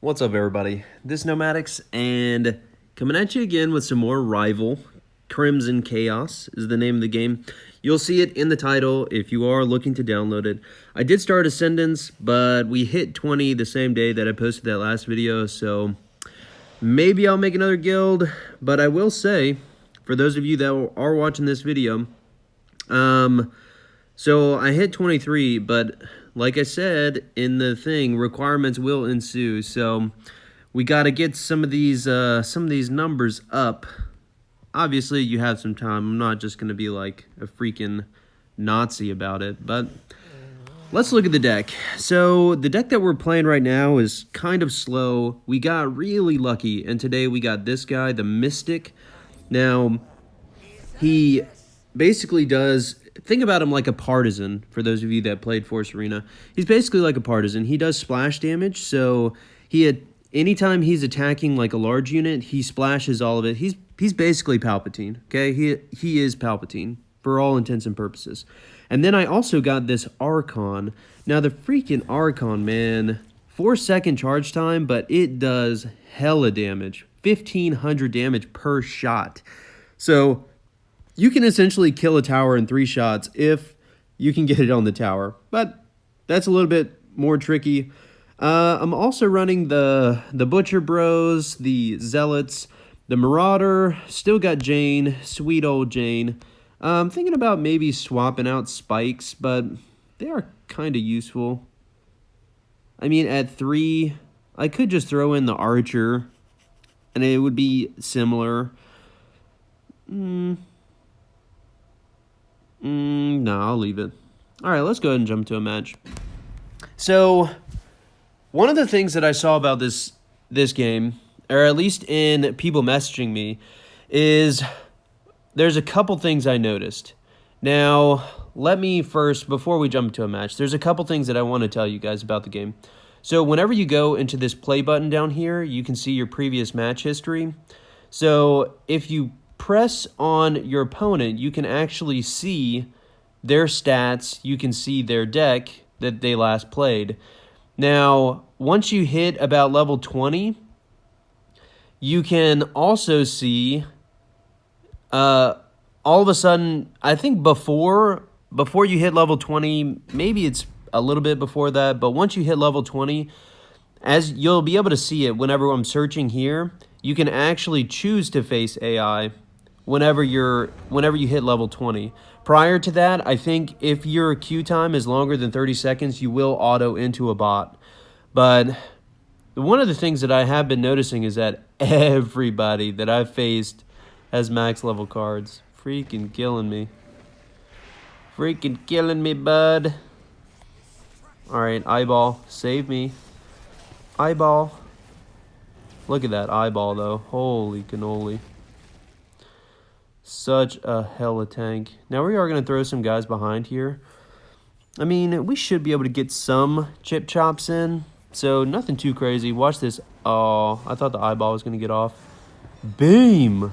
What's up, everybody? This is Nomadics, and coming at you again with some more Rival. Crimson Chaos is the name of the game. You'll see it in the title if you are looking to download it. I did start Ascendance, but we hit 20 the same day that I posted that last video, so maybe I'll make another guild. But I will say, for those of you that are watching this video, so I hit 23, but like I said in the thing, requirements will ensue. So we got to get some of these numbers up. Obviously, you have some time. I'm not just going to be like a freaking Nazi about it, but let's look at the deck. So the deck that we're playing right now is kind of slow. We got really lucky, and today we got this guy, the Mystic. Now, he basically does, think about him like a partisan, for those of you that played Force Arena. He's basically like a partisan. He does splash damage, so anytime he's attacking like a large unit, he splashes all of it. He's basically Palpatine, okay? He is Palpatine for all intents and purposes. And then I also got this Archon. Now the freaking Archon, man, 4-second charge time, but it does hella damage. 1,500 damage per shot. So you can essentially kill a tower in 3 shots if you can get it on the tower. But that's a little bit more tricky. I'm also running the Butcher Bros, the Zealots, the Marauder. Still got Jane, sweet old Jane. I'm thinking about maybe swapping out Spikes, but they are kind of useful. I mean, at 3, I could just throw in the Archer, and it would be similar. No, I'll leave it. All right, let's go ahead and jump to a match. So, one of the things that I saw about this game, or at least in people messaging me, is there's a couple things I noticed. Now, let me first, before we jump to a match, there's a couple things that I want to tell you guys about the game. So, whenever you go into this play button down here, you can see your previous match history. So, if you press on your opponent, you can actually see their stats. You can see their deck that they last played. Now, once you hit about level 20, you can also see, all of a sudden, I think before you hit level 20, maybe it's a little bit before that, but once you hit level 20, as you'll be able to see it whenever I'm searching here, you can actually choose to face AI whenever you hit level 20. Prior to that, I think if your queue time is longer than 30 seconds, you will auto into a bot. But one of the things that I have been noticing is that everybody that I've faced has max level cards. Freaking killing me. Freaking killing me, bud. Alright, eyeball. Save me. Eyeball. Look at that eyeball, though. Holy cannoli. Such a hella tank. Now we are going to throw some guys behind here. I mean, we should be able to get some chip chops in. So nothing too crazy. Watch this. Oh, I thought the eyeball was going to get off. Beam.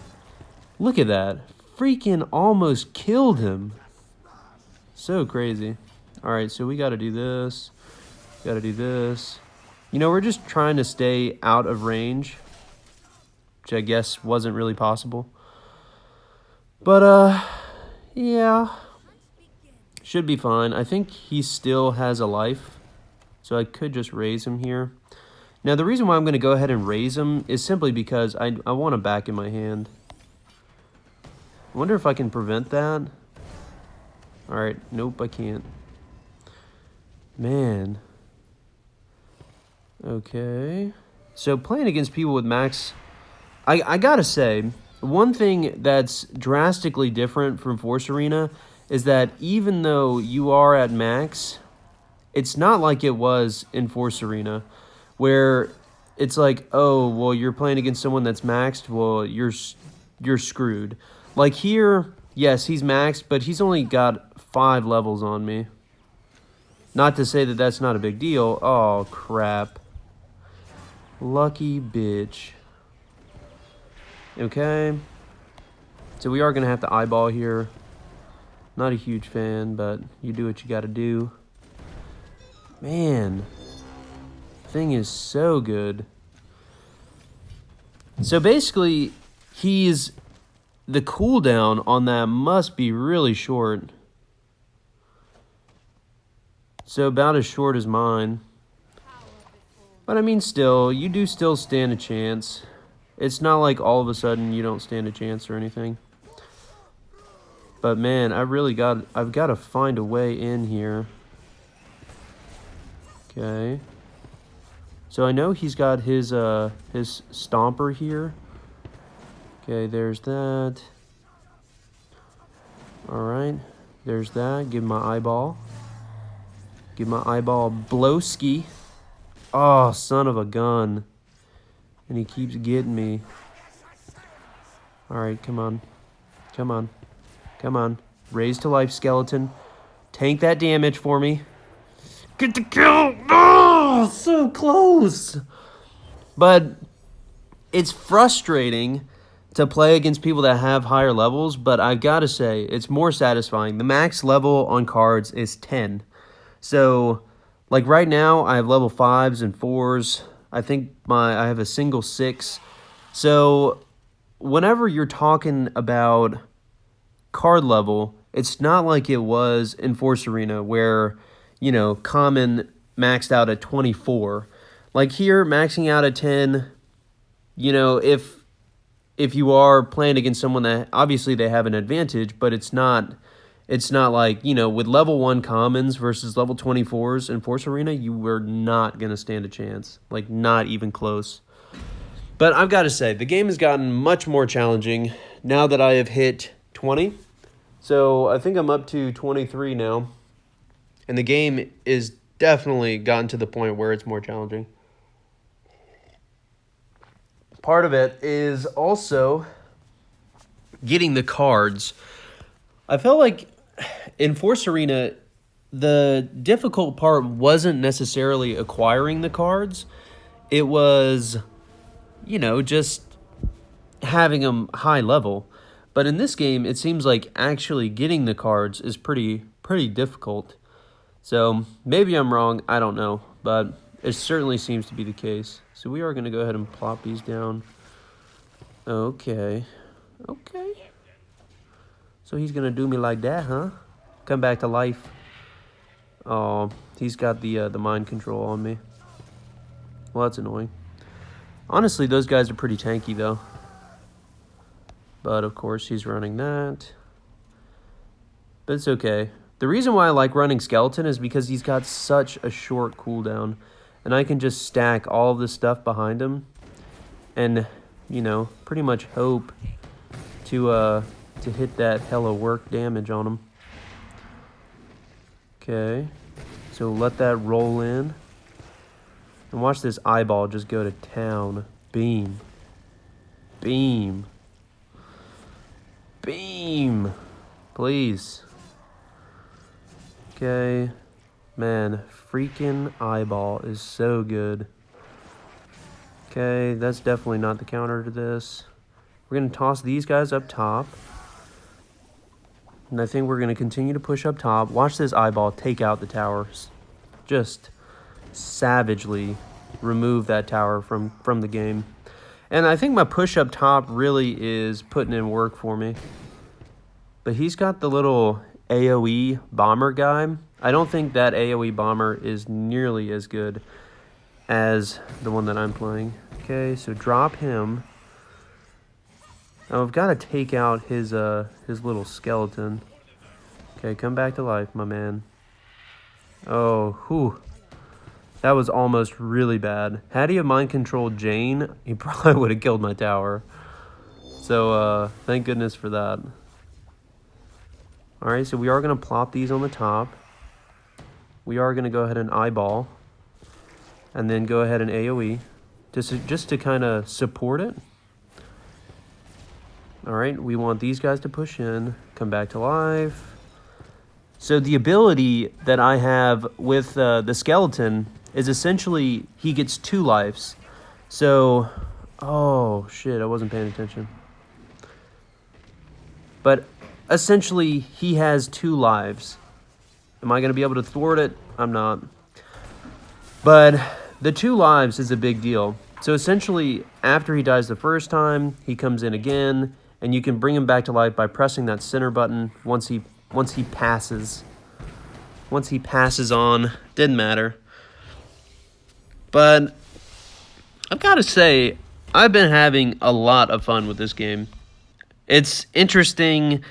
Look at that. Freaking almost killed him. So crazy. All right, so we got to do this. Got to do this. You know, we're just trying to stay out of range, which I guess wasn't really possible. But, yeah, should be fine. I think he still has a life, so I could just raise him here. Now, the reason why I'm going to go ahead and raise him is simply because I want him back in my hand. I wonder if I can prevent that. All right, nope, I can't. Man. Okay. So, playing against people with max, I gotta say, one thing that's drastically different from Force Arena is that even though you are at max, it's not like it was in Force Arena, where it's like, oh, well, you're playing against someone that's maxed, well, you're screwed. Like here, yes, he's maxed, but he's only got 5 levels on me. Not to say that that's not a big deal. Oh, crap. Lucky bitch. Okay. So we are going to have to eyeball here. Not a huge fan, but you do what you got to do. Man. Thing is so good. So basically, the cooldown on that must be really short. So about as short as mine. But I mean, still, you do still stand a chance. It's not like all of a sudden you don't stand a chance or anything. But man, I've got to find a way in here. Okay. So I know he's got his stomper here. Okay, there's that. Alright. There's that. Give my eyeball. Give my eyeball blowski. Oh, son of a gun. And he keeps getting me. Alright, come on. Come on. Come on. Raise to life, skeleton. Tank that damage for me. Get the kill! Oh, so close! But it's frustrating to play against people that have higher levels, but I've got to say, it's more satisfying. The max level on cards is 10. So, like right now, I have level 5s and 4s. I think I have a single 6. So, whenever you're talking about card level, it's not like it was in Force Arena where, you know, common maxed out at 24. Like here, maxing out at 10, you know, if you are playing against someone that obviously they have an advantage, but it's not like, you know, with level 1 commons versus level 24s in Force Arena, you were not going to stand a chance. Like, not even close. But I've got to say, the game has gotten much more challenging now that I have hit 20. So I think I'm up to 23 now. And the game is definitely gotten to the point where it's more challenging. Part of it is also getting the cards. I felt like in Force Arena, the difficult part wasn't necessarily acquiring the cards. It was, you know, just having them high level. But in this game, it seems like actually getting the cards is pretty difficult. So maybe I'm wrong, I don't know, but it certainly seems to be the case. So we are going to go ahead and plop these down. Okay. So he's going to do me like that, huh? Come back to life. Oh, he's got the mind control on me. Well, that's annoying. Honestly, those guys are pretty tanky, though. But, of course, he's running that. But it's okay. The reason why I like running Skeleton is because he's got such a short cooldown. And I can just stack all of this stuff behind him. And, you know, pretty much hope to hit that hella work damage on him. Okay. So let that roll in. And watch this eyeball just go to town. Beam. Beam. Beam. Please. Okay. Man, freaking eyeball is so good. Okay, that's definitely not the counter to this. We're going to toss these guys up top. And I think we're going to continue to push up top. Watch this eyeball take out the towers. Just savagely remove that tower from the game. And I think my push up top really is putting in work for me. But he's got the little AoE bomber guy. I don't think that AoE bomber is nearly as good as the one that I'm playing. Okay, so drop him. Now I've got to take out his little skeleton. Okay, come back to life, my man. Oh, whew. That was almost really bad. Had he have mind controlled Jane, he probably would have killed my tower. So, thank goodness for that. Alright, so we are going to plop these on the top. We are going to go ahead and eyeball. And then go ahead and AoE. Just to kind of support it. Alright, we want these guys to push in. Come back to life. So the ability that I have with the skeleton is essentially he gets 2 lives. So, oh shit, I wasn't paying attention. But essentially he has 2 lives. Am I going to be able to thwart it? I'm not. But the 2 lives is a big deal. So essentially, after he dies the first time, he comes in again, and you can bring him back to life by pressing that center button once he passes. Once he passes on, didn't matter. But I've got to say, I've been having a lot of fun with this game. It's interesting.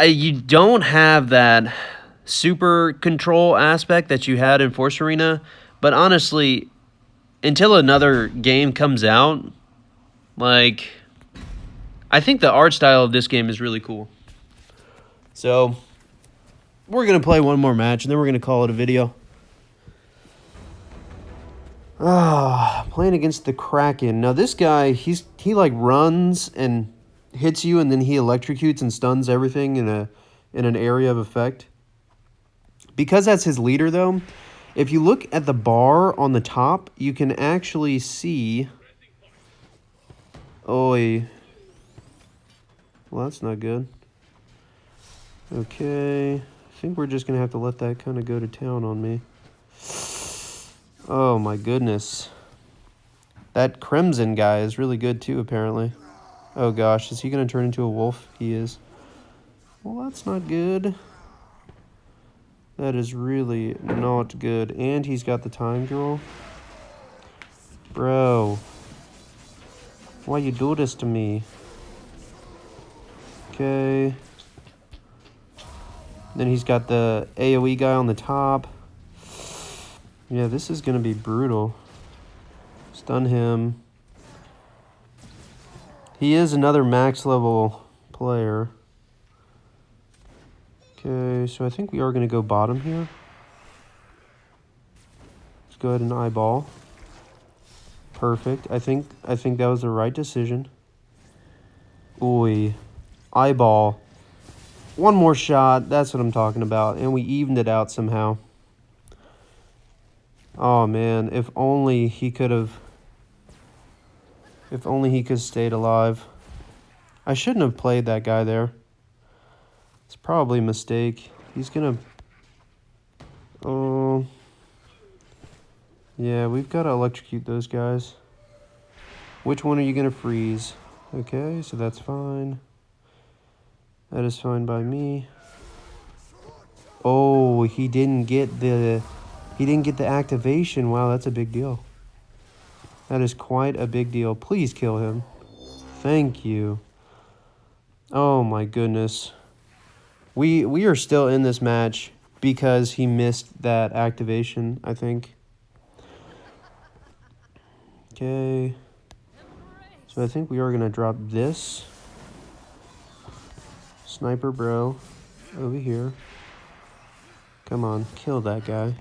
You don't have that super control aspect that you had in Force Arena, but honestly, until another game comes out, like, I think the art style of this game is really cool. So, we're going to play one more match, and then we're going to call it a video. Playing against the Kraken. Now, this guy, he like runs and hits you, and then he electrocutes and stuns everything in an area of effect. Because that's his leader, though, if you look at the bar on the top, you can actually see... Oi. Well, that's not good. Okay. I think we're just going to have to let that kind of go to town on me. Oh, my goodness. That Crimson guy is really good, too, apparently. Oh, gosh. Is he going to turn into a wolf? He is. Well, that's not good. That is really not good. And he's got the time girl. Bro. Why you do this to me? Okay. Then he's got the AoE guy on the top. Yeah, this is going to be brutal. Stun him. He is another max level player. Okay, so I think we are going to go bottom here. Let's go ahead and eyeball. Perfect. I think that was the right decision. Oi. Eyeball. One more shot. That's what I'm talking about. And we evened it out somehow. Oh, man. If only he could have... If only he could have stayed alive. I shouldn't have played that guy there. It's probably a mistake. He's gonna... Oh... Yeah, we've got to electrocute those guys. Which one are you gonna freeze? Okay, so that's fine. That is fine by me. Oh, he didn't get the activation. Wow, that's a big deal. That is quite a big deal. Please kill him. Thank you. Oh my goodness. We are still in this match because he missed that activation, I think. Okay. So I think we are going to drop this. Sniper bro. Over here. Come on, kill that guy.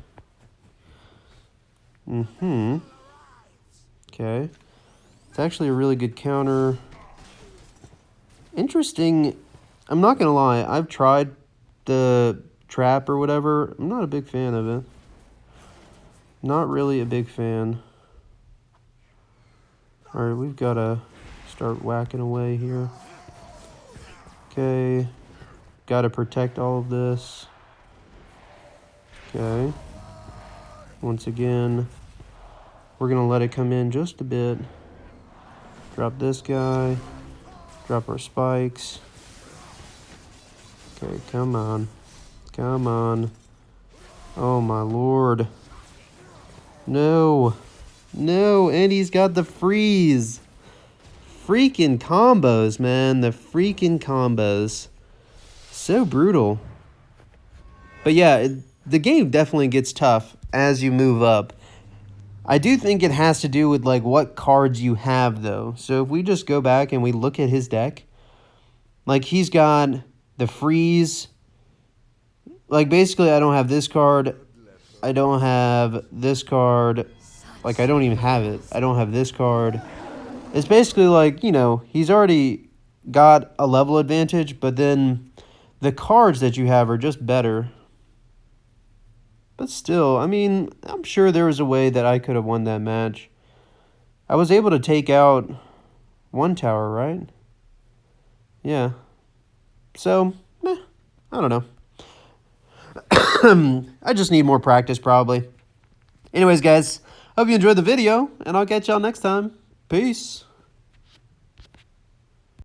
Okay. It's actually a really good counter. Interesting. I'm not going to lie. I've tried the trap or whatever. I'm not a big fan of it. Not really a big fan. Alright, we've got to start whacking away here. Okay. Got to protect all of this. Okay. Once again, we're going to let it come in just a bit. Drop this guy. Drop our spikes. Okay, come on. Come on. Oh, my lord. No. No, and he's got the freeze. Freaking combos, man. The freaking combos. So brutal. But yeah, the game definitely gets tough as you move up. I do think it has to do with like what cards you have though. So if we just go back and we look at his deck, like he's got the freeze. Like basically I don't have this card. I don't have this card. Like I don't even have it. I don't have this card. It's basically like, you know, he's already got a level advantage, but then the cards that you have are just better. But still, I mean, I'm sure there was a way that I could have won that match. I was able to take out one tower, right? Yeah. So, I don't know. I just need more practice, probably. Anyways, guys, Hope you enjoyed the video, and I'll catch y'all next time. Peace.